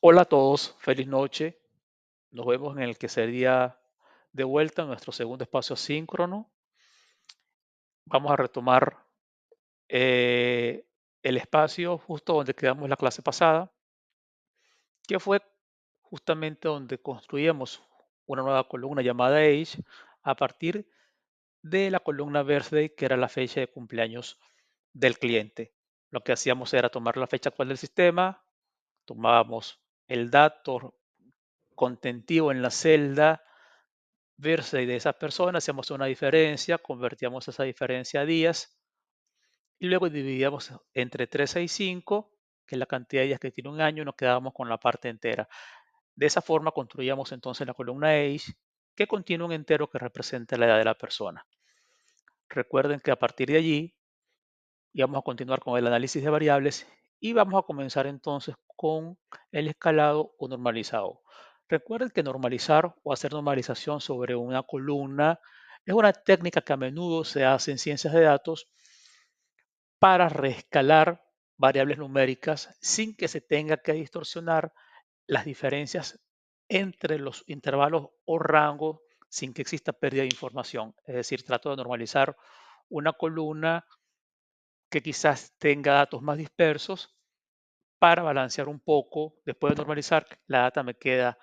Hola a todos, feliz noche. Nos vemos en el que sería de vuelta en nuestro segundo espacio asíncrono. Vamos a retomar eh, el espacio justo donde quedamos la clase pasada, que fue justamente donde construíamos una nueva columna llamada Age a partir de la columna Birthday, que era la fecha de cumpleaños del cliente. Lo que hacíamos era tomar la fecha actual del sistema, tomábamos el dato contentivo en la celda verse de esas personas, hacíamos una diferencia, convertíamos esa diferencia a días y luego dividíamos entre 3, 6, 5, que es la cantidad de días que tiene un año, y nos quedábamos con la parte entera. De esa forma construíamos entonces la columna age, que contiene un entero que representa la edad de la persona. Recuerden que a partir de allí y vamos a continuar con el análisis de variables y vamos a comenzar entonces con el escalado o normalizado. Recuerden que normalizar o hacer normalización sobre una columna es una técnica que a menudo se hace en ciencias de datos para reescalar variables numéricas sin que se tenga que distorsionar las diferencias entre los intervalos o rangos sin que exista pérdida de información. Es decir, trato de normalizar una columna que quizás tenga datos más dispersos para balancear un poco. Después de normalizar, la data me queda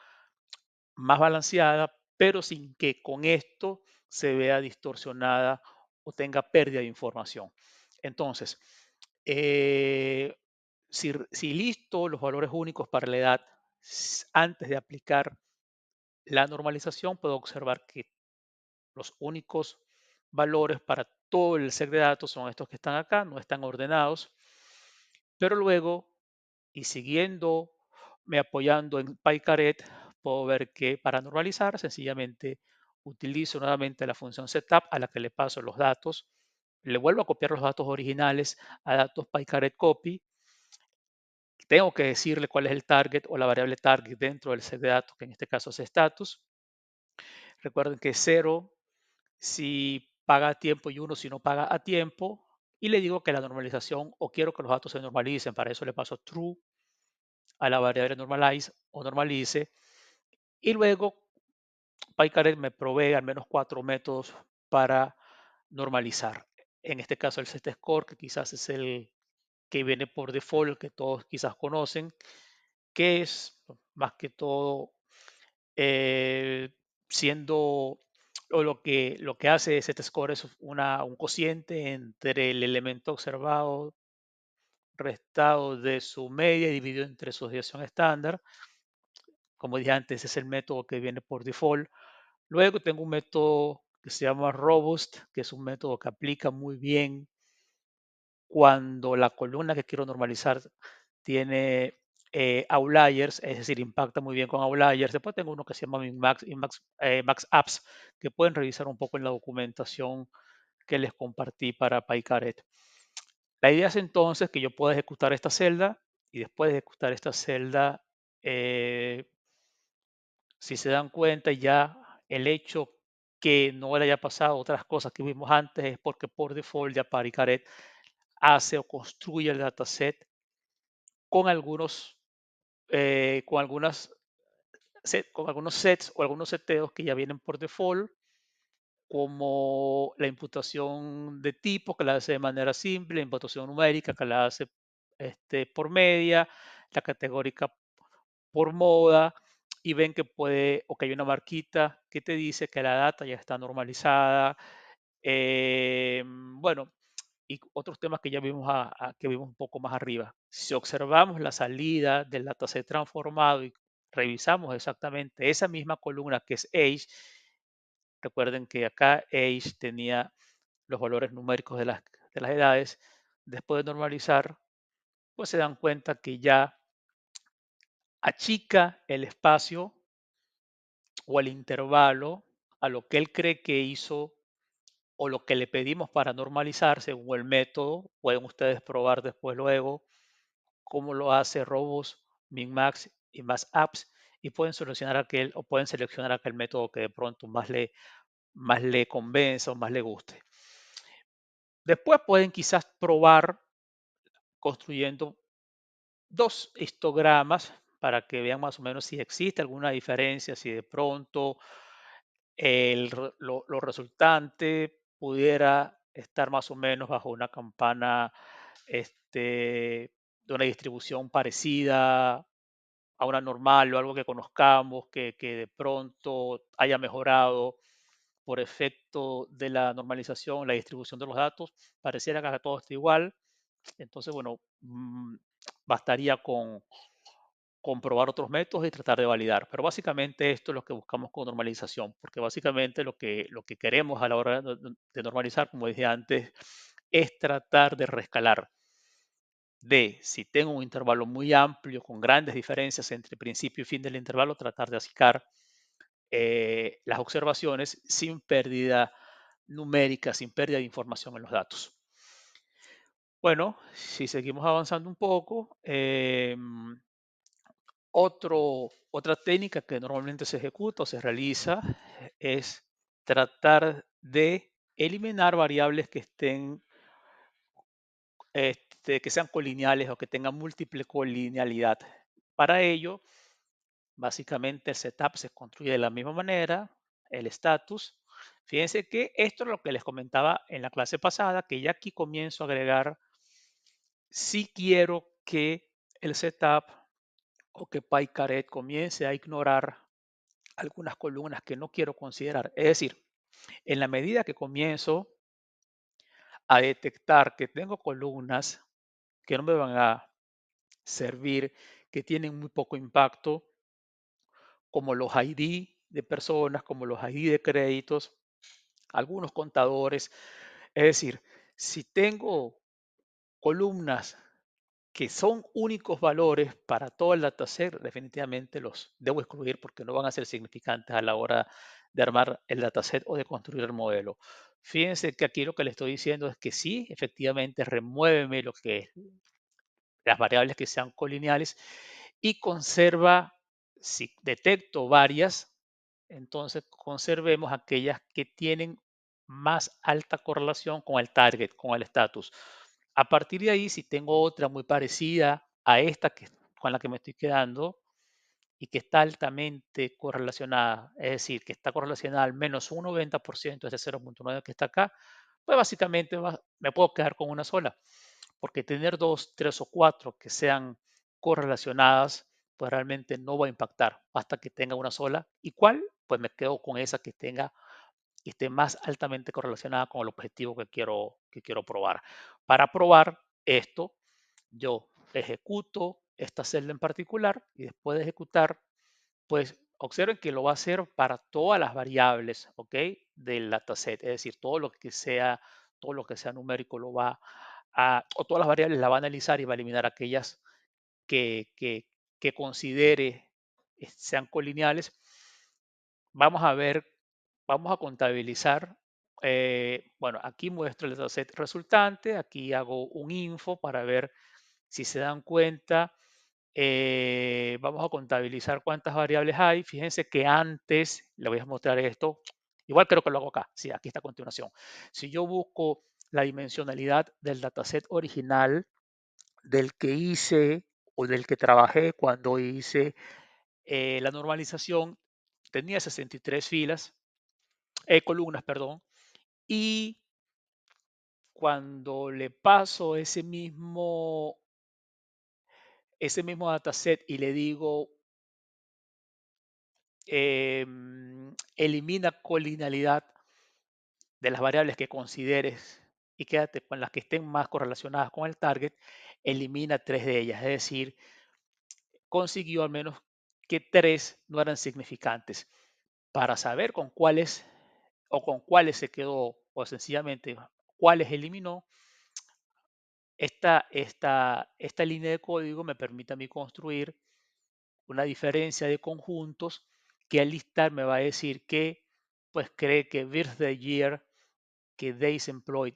más balanceada, pero sin que con esto se vea distorsionada o tenga pérdida de información. Entonces, eh, si listo los valores únicos para la edad antes de aplicar la normalización, puedo observar que los únicos valores para todo el set de datos son estos que están acá, no están ordenados. Pero luego, y siguiendo me apoyando en PyCaret, puedo ver que para normalizar sencillamente utilizo nuevamente la función setup a la que le paso los datos, le vuelvo a copiar los datos originales a datos PyCaret copy, tengo que decirle cuál es el target o la variable target dentro del set de datos, que en este caso es status. Recuerden que 0 si paga a tiempo y 1 si no paga a tiempo. Y le digo que la normalización o quiero que los datos se normalicen. Para eso le paso true a la variable normalize o normalice. Y luego PyCaret me provee al menos 4 métodos para normalizar. En este caso el setscore, que quizás es el que viene por default, que todos quizás conocen, que es más que todo eh, siendo o lo que hace setscore es un cociente entre el elemento observado restado de su media dividido entre su desviación estándar. Como dije antes, es el método que viene por default. Luego tengo un método que se llama Robust, que es un método que aplica muy bien cuando la columna que quiero normalizar tiene outliers, es decir, impacta muy bien con outliers. Después tengo uno que se llama Minmax y Max Apps, que pueden revisar un poco en la documentación que les compartí para PyCaret. La idea es entonces que yo pueda ejecutar esta celda y después de ejecutar esta celda, eh, si se dan cuenta ya el hecho que no le haya pasado otras cosas que vimos antes es porque por default ya PyCaret hace o construye el dataset con algunos, con algunas con algunos sets o algunos seteos que ya vienen por default, como la imputación de tipo, que la hace de manera simple, la imputación numérica, que la hace por media, la categórica por moda, y ven que puede, o que hay una marquita que te dice que la data ya está normalizada. Bueno, y otros temas que ya vimos, que vimos un poco más arriba. Si observamos la salida del dataset transformado y revisamos exactamente esa misma columna que es age, recuerden que acá age tenía los valores numéricos de las edades. Después de normalizar, pues se dan cuenta que ya achica el espacio o el intervalo a lo que él cree que hizo o lo que le pedimos para normalizar según el método. Pueden ustedes probar después luego cómo lo hace Robust, Minmax y más apps y pueden seleccionar aquel método que de pronto más le convenza o más le guste. Después pueden quizás probar construyendo dos histogramas para que vean más o menos si existe alguna diferencia, si de pronto lo resultante pudiera estar más o menos bajo una campana de una distribución parecida a una normal o algo que conozcamos, que de pronto haya mejorado por efecto de la normalización, la distribución de los datos, pareciera que todo está igual. Entonces, bueno, bastaría con comprobar otros métodos y tratar de validar. Pero básicamente esto es lo que buscamos con normalización, porque básicamente lo que queremos a la hora de normalizar, como dije antes, es tratar de rescalar de si tengo un intervalo muy amplio con grandes diferencias entre principio y fin del intervalo, tratar de achicar las observaciones sin pérdida numérica, sin pérdida de información en los datos. Bueno, si seguimos avanzando un poco, otra técnica que normalmente se ejecuta o se realiza es tratar de eliminar variables que estén, que sean colineales o que tengan múltiple colinealidad. Para ello, básicamente el setup se construye de la misma manera, el status. Fíjense que esto es lo que les comentaba en la clase pasada, que ya aquí comienzo a agregar si quiero que el setup o que PyCaret comience a ignorar algunas columnas que no quiero considerar. Es decir, en la medida que comienzo a detectar que tengo columnas que no me van a servir, que tienen muy poco impacto, como los ID de personas, como los ID de créditos, algunos contadores. Es decir, si tengo columnas que son únicos valores para todo el dataset, definitivamente los debo excluir porque no van a ser significantes a la hora de armar el dataset o de construir el modelo. Fíjense que aquí lo que le estoy diciendo es que sí, efectivamente, remuéveme lo que es las variables que sean colineales y conserva, si detecto varias, entonces conservemos aquellas que tienen más alta correlación con el target, con el status. A partir de ahí, si tengo otra muy parecida a esta con la que me estoy quedando y que está altamente correlacionada, es decir, que está correlacionada al menos un 90% de ese 0.9 que está acá, pues básicamente me puedo quedar con una sola, porque tener dos, tres o cuatro que sean correlacionadas, pues realmente no va a impactar hasta que tenga una sola. ¿Y cuál? Pues me quedo con esa que esté más altamente correlacionada con el objetivo que quiero probar. Para probar esto, yo ejecuto esta celda en particular y después de ejecutar, pues observen que lo va a hacer para todas las variables, ¿ok? Del dataset, es decir, todo lo que sea numérico o todas las variables la va a analizar y va a eliminar aquellas que considere sean colineales. Vamos a ver, vamos a contabilizar. Bueno, aquí muestro el dataset resultante, aquí hago un info para ver si se dan cuenta. Vamos a contabilizar cuántas variables hay. Fíjense que antes, le voy a mostrar esto, igual creo que lo hago acá, sí, aquí está a continuación. Si yo busco la dimensionalidad del dataset original, del que hice o del que trabajé cuando hice la normalización, tenía 63 columnas, perdón, y cuando le paso ese mismo dataset y le digo elimina colinealidad de las variables que consideres y quédate con las que estén más correlacionadas con el target, elimina tres de ellas, es decir, consiguió al menos que tres no eran significantes. Para saber con cuáles o con cuáles se quedó o sencillamente cuáles eliminó, esta línea de código me permite a mí construir una diferencia de conjuntos que al listar me va a decir que pues cree que birthday year, que days employed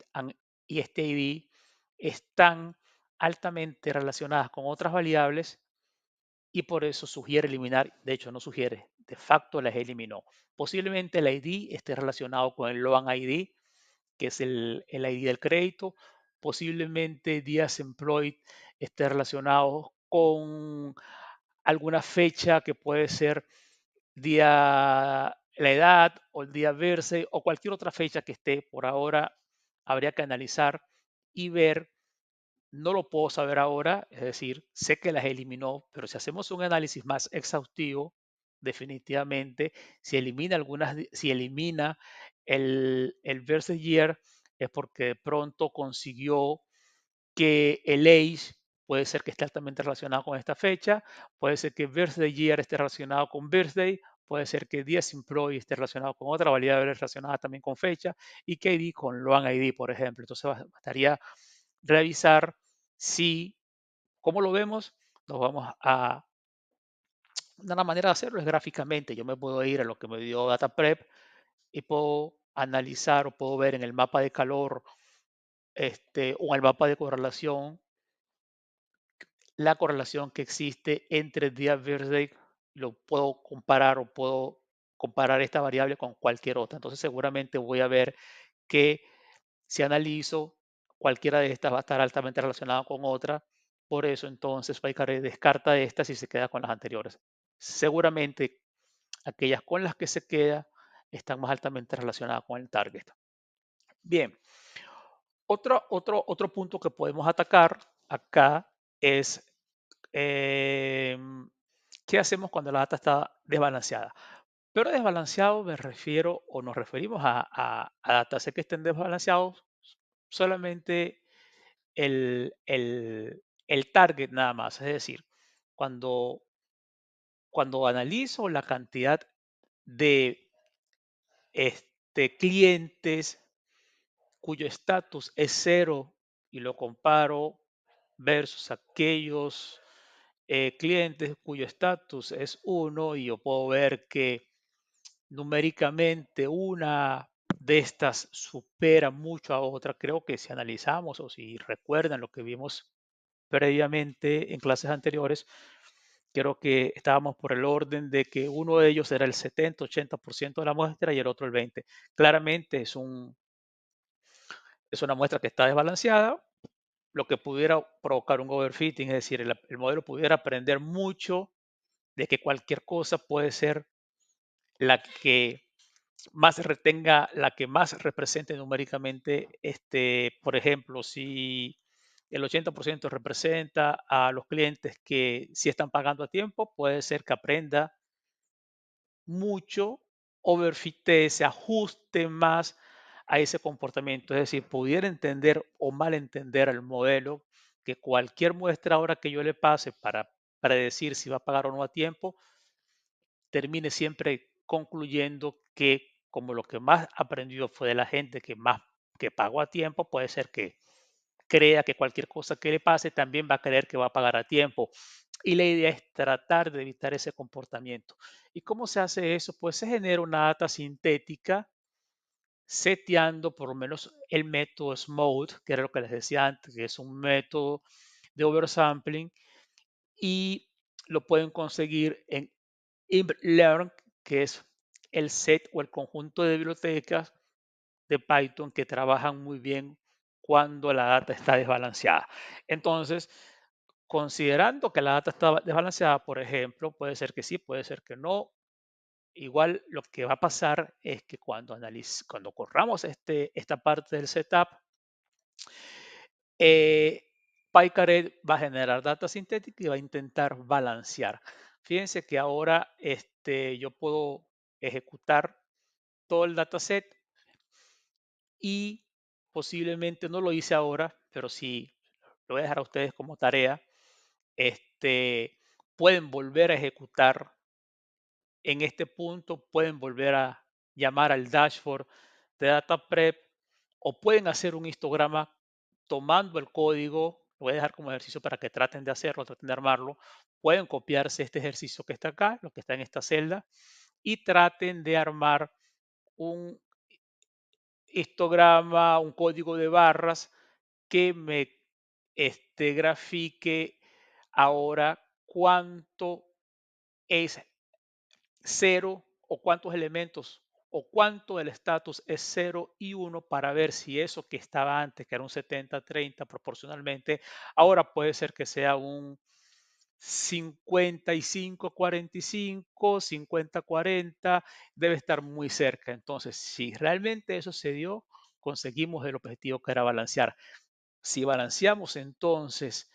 y este ID están altamente relacionadas con otras variables y por eso sugiere eliminar, de hecho no sugiere, de facto las eliminó. Posiblemente el ID esté relacionado con el Loan ID, que es el ID del crédito. Posiblemente días employed esté relacionado con alguna fecha que puede ser día, la edad o el día verse o cualquier otra fecha que esté por ahora, habría que analizar y ver. No lo puedo saber ahora, es decir, sé que las eliminó, pero si hacemos un análisis más exhaustivo, definitivamente, si elimina el versus year, es porque de pronto consiguió que el age puede ser que esté altamente relacionado con esta fecha, puede ser que birthday year esté relacionado con birthday, puede ser que Diez Employee esté relacionado con otra variable relacionada también con fecha y que ID con Loan ID, por ejemplo. Entonces bastaría revisar si, ¿cómo lo vemos? Nos vamos a, una manera de hacerlo es gráficamente. Yo me puedo ir a lo que me dio DataPrep y puedo analizar o puedo ver en el mapa de calor o en el mapa de correlación la correlación que existe entre el día verde, lo puedo comparar o puedo comparar esta variable con cualquier otra. Entonces seguramente voy a ver que si analizo cualquiera de estas va a estar altamente relacionada con otra. Por eso entonces Paikare descarta estas y se queda con las anteriores. Seguramente aquellas con las que se queda están más altamente relacionadas con el target. Bien, otro punto que podemos atacar acá es qué hacemos cuando la data está desbalanceada. Pero desbalanceado me refiero o nos referimos a datasets que estén desbalanceados solamente el target nada más. Es decir, cuando, cuando analizo la cantidad de clientes cuyo estatus es cero y lo comparo versus aquellos clientes cuyo estatus es uno y yo puedo ver que numéricamente una de estas supera mucho a otra. Creo que si analizamos o si recuerdan lo que vimos previamente en clases anteriores, creo que estábamos por el orden de que uno de ellos era el 70-80% de la muestra y el otro el 20%. Claramente es una muestra que está desbalanceada, lo que pudiera provocar un overfitting, es decir, el modelo pudiera aprender mucho de que cualquier cosa puede ser la que más retenga, la que más represente numéricamente, por ejemplo, si el 80% representa a los clientes que sí están pagando a tiempo, puede ser que aprenda mucho, overfitee, se ajuste más a ese comportamiento. Es decir, pudiera entender o malentender el modelo que cualquier muestra ahora que yo le pase para predecir si va a pagar o no a tiempo, termine siempre concluyendo que como lo que más aprendió fue de la gente que pagó a tiempo, puede ser que crea que cualquier cosa que le pase también va a creer que va a pagar a tiempo. Y la idea es tratar de evitar ese comportamiento. ¿Y cómo se hace eso? Pues se genera una data sintética seteando por lo menos el método SMOTH, que era lo que les decía antes, que es un método de oversampling, y lo pueden conseguir en imlearn, que es el set o el conjunto de bibliotecas de Python que trabajan muy bien cuando la data está desbalanceada. Entonces, considerando que la data está desbalanceada, por ejemplo, puede ser que sí, puede ser que no. Igual lo que va a pasar es que cuando corramos esta parte del setup, eh, PyCaret va a generar data sintética y va a intentar balancear. Fíjense que ahora yo puedo ejecutar todo el dataset y posiblemente no lo hice ahora, pero sí lo voy a dejar a ustedes como tarea. Pueden volver a ejecutar en este punto, pueden volver a llamar al dashboard de DataPrep o pueden hacer un histograma tomando el código. Lo voy a dejar como ejercicio para que traten de hacerlo, traten de armarlo. Pueden copiarse este ejercicio que está acá, lo que está en esta celda, y traten de armar un histograma, un código de barras que me grafique ahora cuánto es cero o cuántos elementos o cuánto el estatus es 0 y 1 para ver si eso que estaba antes, que era un 70-30 proporcionalmente, ahora puede ser que sea un 55-45, 50-40, debe estar muy cerca. Entonces, si realmente eso se dio, conseguimos el objetivo que era balancear. Si balanceamos entonces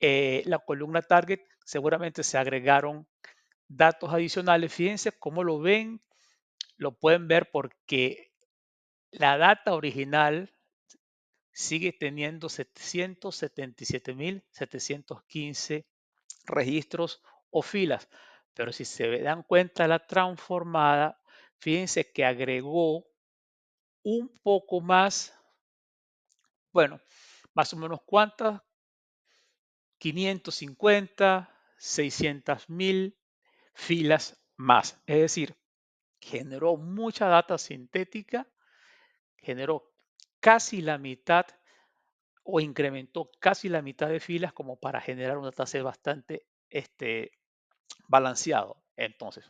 la columna target, seguramente se agregaron datos adicionales. Fíjense cómo lo ven, lo pueden ver porque la data original sigue teniendo 777.715 registros o filas. Pero si se dan cuenta la transformada, fíjense que agregó un poco más, bueno, más o menos cuántas, 550, 600.000 filas más. Es decir, generó mucha data sintética, generó casi la mitad o incrementó casi la mitad de filas como para generar un dataset bastante balanceado. Entonces,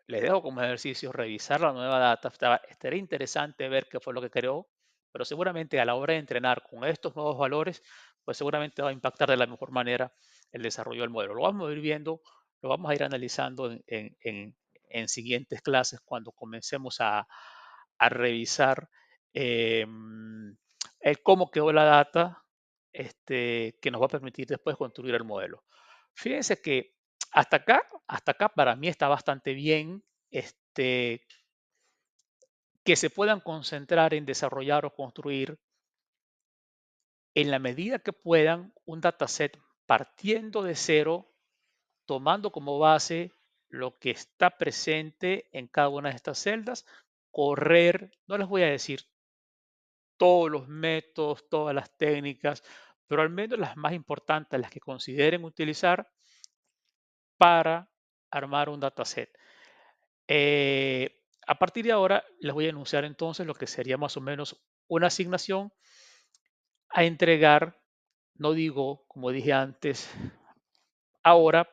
les dejo como ejercicio revisar la nueva data. Estaría interesante ver qué fue lo que creó, pero seguramente a la hora de entrenar con estos nuevos valores, pues seguramente va a impactar de la mejor manera el desarrollo del modelo. Lo vamos a ir viendo, lo vamos a ir analizando en siguientes clases cuando comencemos a revisar eh, el cómo quedó la data que nos va a permitir después construir el modelo. Fíjense que hasta acá para mí está bastante bien que se puedan concentrar en desarrollar o construir en la medida que puedan un dataset partiendo de cero, tomando como base lo que está presente en cada una de estas celdas, correr, no les voy a decir todos los métodos, todas las técnicas, pero al menos las más importantes, las que consideren utilizar para armar un dataset. A partir de ahora les voy a enunciar entonces lo que sería más o menos una asignación a entregar. No digo, como dije antes, ahora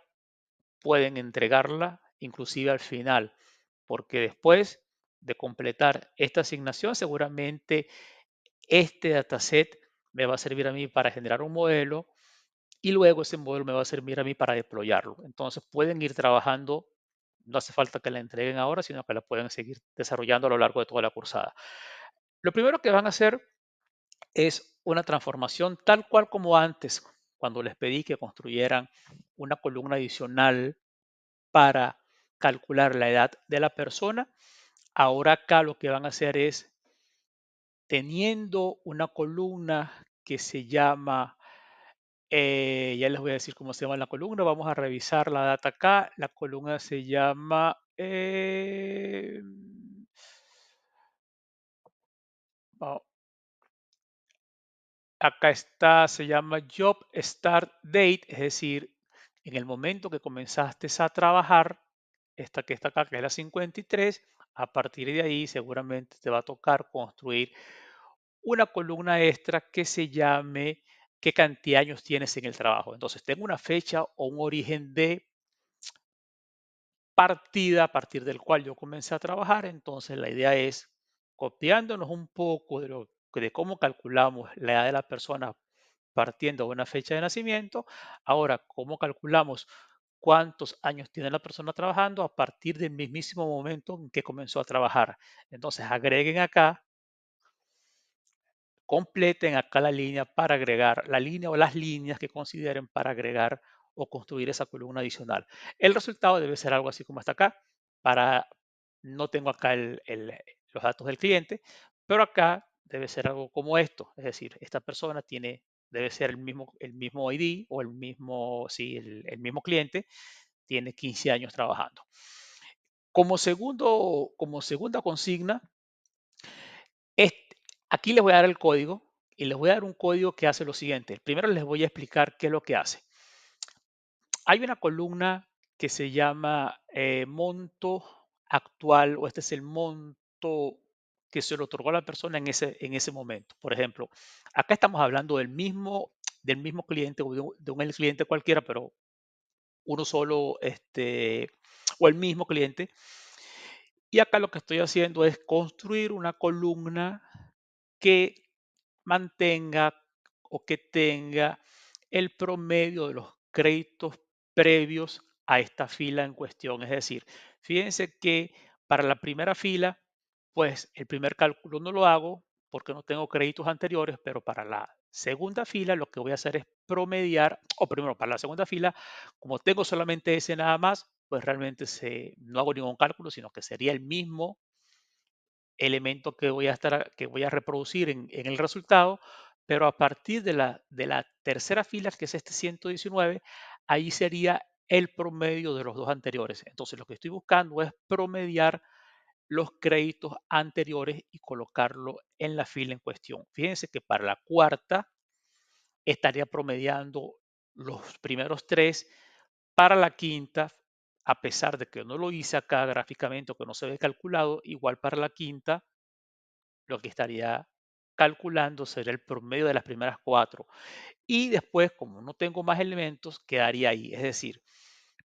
pueden entregarla inclusive al final, porque después de completar esta asignación, seguramente este dataset me va a servir a mí para generar un modelo y luego ese modelo me va a servir a mí para deployarlo. Entonces pueden ir trabajando, no hace falta que la entreguen ahora, sino que la pueden seguir desarrollando a lo largo de toda la cursada. Lo primero que van a hacer es una transformación tal cual como antes, cuando les pedí que construyeran una columna adicional para calcular la edad de la persona. Ahora acá lo que van a hacer es, teniendo una columna que se llama ya les voy a decir cómo se llama la columna. Vamos a revisar la data acá. La columna se llama oh, acá está, se llama Job Start Date, es decir, en el momento que comenzaste a trabajar, esta que está acá, que es la 53, a partir de ahí seguramente te va a tocar construir una columna extra que se llame qué cantidad de años tienes en el trabajo. Entonces, tengo una fecha o un origen de partida a partir del cual yo comencé a trabajar. Entonces, la idea es, copiándonos un poco de cómo calculamos la edad de la persona partiendo de una fecha de nacimiento, ahora, cómo calculamos cuántos años tiene la persona trabajando a partir del mismísimo momento en que comenzó a trabajar. Entonces, agreguen acá, completen acá la línea para agregar la línea o las líneas que consideren para agregar o construir esa columna adicional. El resultado debe ser algo así como está acá. Para, no tengo acá los datos del cliente, pero acá debe ser algo como esto. Es decir, esta persona debe ser el mismo ID o sí, el mismo cliente, tiene 15 años trabajando. Como segunda consigna, este, aquí les voy a dar el código y les voy a dar un código que hace lo siguiente. Primero les voy a explicar qué es lo que hace. Hay una columna que se llama monto actual, o este es el monto que se le otorgó a la persona en ese momento. Por ejemplo, acá estamos hablando del mismo cliente o de un cliente cualquiera, pero uno solo, o el mismo cliente. Y acá lo que estoy haciendo es construir una columna que mantenga o que tenga el promedio de los créditos previos a esta fila en cuestión. Es decir, fíjense que para la primera fila, pues el primer cálculo no lo hago porque no tengo créditos anteriores, pero para la segunda fila lo que voy a hacer es promediar, o primero, para la segunda fila, como tengo solamente ese nada más, pues realmente no hago ningún cálculo, sino que sería el mismo elemento que voy a reproducir en el resultado, pero a partir de la tercera fila, que es este 119, ahí sería el promedio de los dos anteriores. Entonces, lo que estoy buscando es promediar los créditos anteriores y colocarlo en la fila en cuestión. Fíjense que para la cuarta estaría promediando los primeros tres. Para la quinta, a pesar de que no lo hice acá gráficamente o que no se ve calculado, igual para la quinta lo que estaría calculando sería el promedio de las primeras cuatro. Y después, como no tengo más elementos, quedaría ahí. Es decir,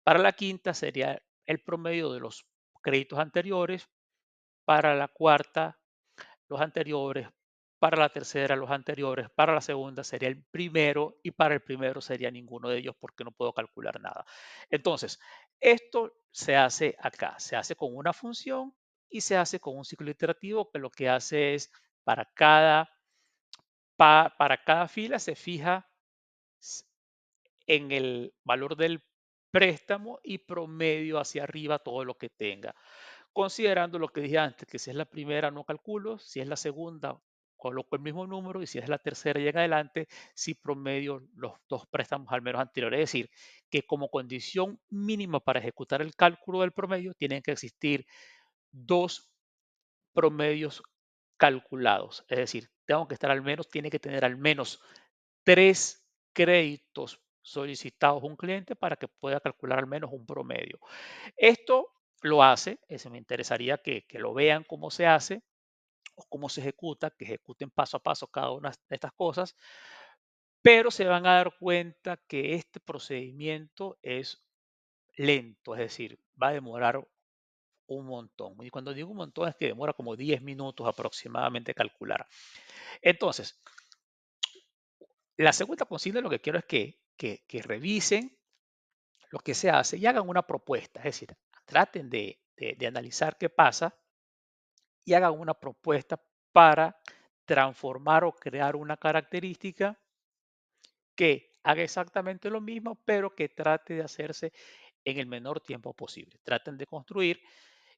para la quinta sería el promedio de los créditos anteriores, para la cuarta los anteriores, para la tercera los anteriores, para la segunda sería el primero y para el primero sería ninguno de ellos porque no puedo calcular nada. Entonces, esto se hace acá, se hace con una función y se hace con un ciclo iterativo que lo que hace es para para cada fila se fija s- en el valor del préstamo y promedio hacia arriba todo lo que tenga. Considerando lo que dije antes, que si es la primera no calculo, si es la segunda coloco el mismo número y si es la tercera y en adelante, si promedio los dos préstamos al menos anteriores. Es decir, que como condición mínima para ejecutar el cálculo del promedio tienen que existir dos promedios calculados. Es decir, tengo que estar al menos, tiene que tener al menos tres créditos solicitados un cliente para que pueda calcular al menos un promedio. Esto lo hace, eso me interesaría que lo vean cómo se hace o cómo se ejecuta, que ejecuten paso a paso cada una de estas cosas, pero se van a dar cuenta que este procedimiento es lento, es decir, va a demorar un montón. Y cuando digo un montón es que demora como 10 minutos aproximadamente calcular. Entonces, la segunda consigna lo que quiero es que revisen lo que se hace y hagan una propuesta, es decir, traten de analizar qué pasa y hagan una propuesta para transformar o crear una característica que haga exactamente lo mismo, pero que trate de hacerse en el menor tiempo posible. Traten de construir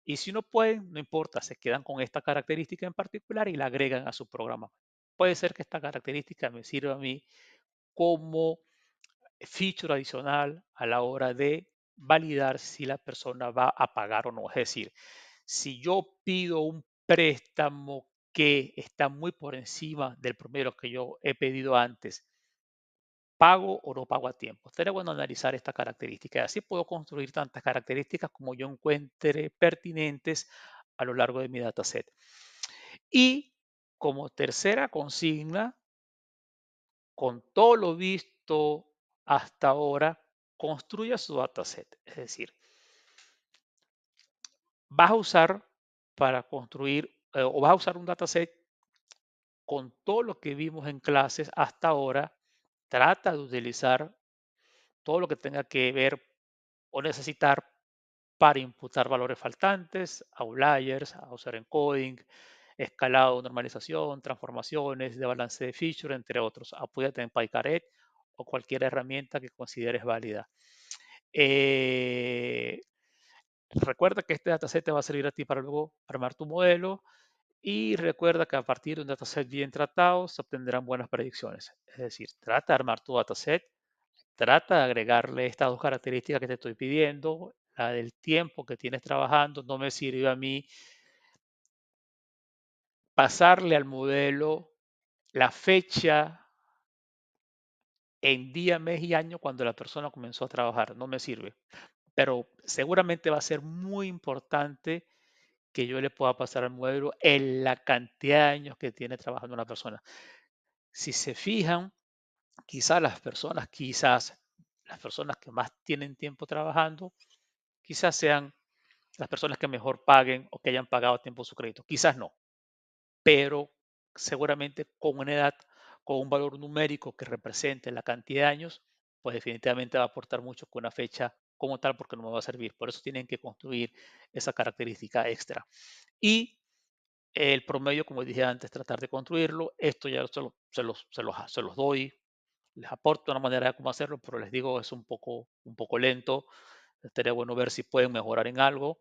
y si no pueden, no importa, se quedan con esta característica en particular y la agregan a su programa. Puede ser que esta característica me sirva a mí como feature adicional a la hora de validar si la persona va a pagar o no. Es decir, si yo pido un préstamo que está muy por encima del promedio que yo he pedido antes, ¿pago o no pago a tiempo? Sería bueno analizar esta característica. Así puedo construir tantas características como yo encuentre pertinentes a lo largo de mi dataset. Y como tercera consigna, con todo lo visto hasta ahora, construya su dataset. Es decir, vas a usar para construir o vas a usar un dataset con todo lo que vimos en clases hasta ahora. Trata de utilizar todo lo que tenga que ver o necesitar para imputar valores faltantes, outliers, a usar encoding, escalado, normalización, transformaciones de balance de feature, entre otros. Apóyate en PyCaret o cualquier herramienta que consideres válida. Eh, Recuerda que este dataset te va a servir a ti para luego armar tu modelo y recuerda que a partir de un dataset bien tratado se obtendrán buenas predicciones. Es decir, trata de armar tu dataset, trata de agregarle estas dos características que te estoy pidiendo, la del tiempo que tienes trabajando. No me sirve a mí pasarle al modelo la fecha en día, mes y año cuando la persona comenzó a trabajar. No me sirve. Pero seguramente va a ser muy importante que yo le pueda pasar al modelo en la cantidad de años que tiene trabajando una persona. Si se fijan, quizás las personas que más tienen tiempo trabajando, quizás sean las personas que mejor paguen o que hayan pagado a tiempo su crédito. Quizás no, pero seguramente con una edad, con un valor numérico que represente la cantidad de años, pues definitivamente va a aportar mucho con una fecha como tal porque no me va a servir. Por eso tienen que construir esa característica extra. Y el promedio, como dije antes, tratar de construirlo. Esto ya se los doy, les aporto una manera de cómo hacerlo, pero les digo, es un poco lento. Estaría bueno ver si pueden mejorar en algo.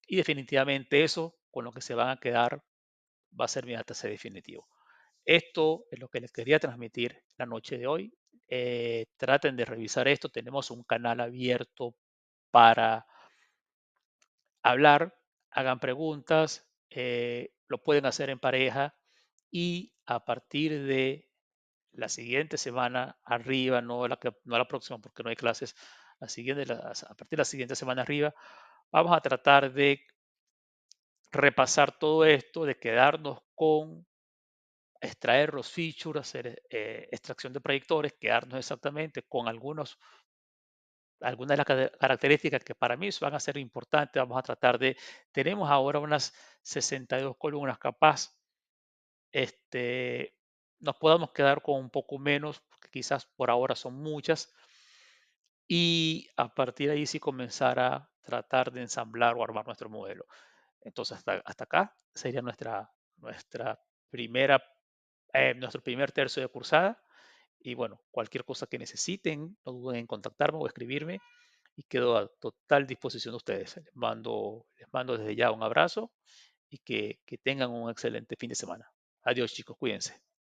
Y definitivamente eso, con lo que se van a quedar, va a ser mi ATC definitivo. Esto es lo que les quería transmitir la noche de hoy. Traten de revisar esto. Tenemos un canal abierto para hablar, hagan preguntas, lo pueden hacer en pareja y a partir de la siguiente semana arriba, no la próxima porque no hay clases, a partir de la siguiente semana arriba, vamos a tratar de repasar todo esto, de quedarnos con extraer los features, hacer extracción de proyectores, quedarnos exactamente con algunas de las características que para mí van a ser importantes. Vamos a tratar tenemos ahora unas 62 columnas, capaz, este, nos podamos quedar con un poco menos, porque quizás por ahora son muchas, y a partir de ahí sí comenzar a tratar de ensamblar o armar nuestro modelo. Entonces, hasta acá sería nuestra primera, nuestro primer tercio de cursada. Y bueno, cualquier cosa que necesiten, no duden en contactarme o escribirme y quedo a total disposición de ustedes. Les mando desde ya un abrazo y que tengan un excelente fin de semana. Adiós chicos, cuídense.